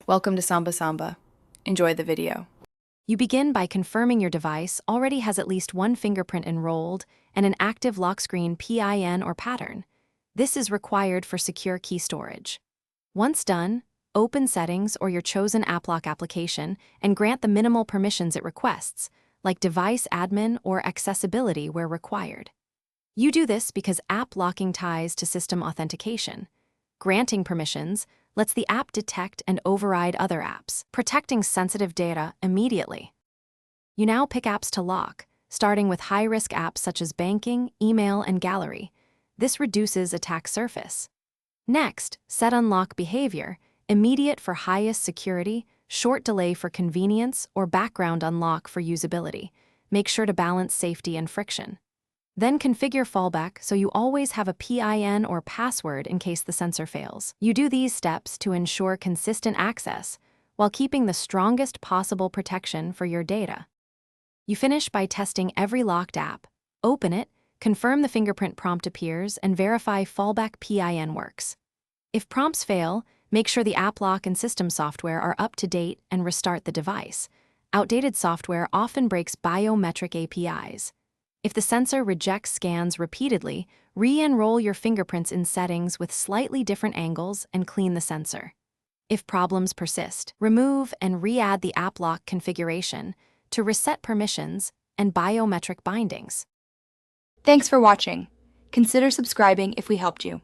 Welcome to Samba Samba. Enjoy the video. You begin by confirming your device already has at least one fingerprint enrolled and an active lock screen PIN or pattern. This is required for secure key storage. Once done, open Settings or your chosen app lock application and grant the minimal permissions it requests, like device admin or accessibility where required. You do this because app locking ties to system authentication. Granting permissions lets the app detect and override other apps, protecting sensitive data immediately. You now pick apps to lock, starting with high-risk apps such as banking, email, and gallery. This reduces attack surface. Next, set unlock behavior, immediate for highest security, short delay for convenience, or background unlock for usability. Make sure to balance safety and friction. Then configure fallback so you always have a PIN or password in case the sensor fails. You do these steps to ensure consistent access while keeping the strongest possible protection for your data. You finish by testing every locked app. Open it, confirm the fingerprint prompt appears, and verify fallback PIN works. If prompts fail, make sure the app lock and system software are up to date and restart the device. Outdated software often breaks biometric APIs. If the sensor rejects scans repeatedly, re-enroll your fingerprints in settings with slightly different angles and clean the sensor. If problems persist, remove and re-add the app lock configuration to reset permissions and biometric bindings. Thanks for watching. Consider subscribing if we helped you.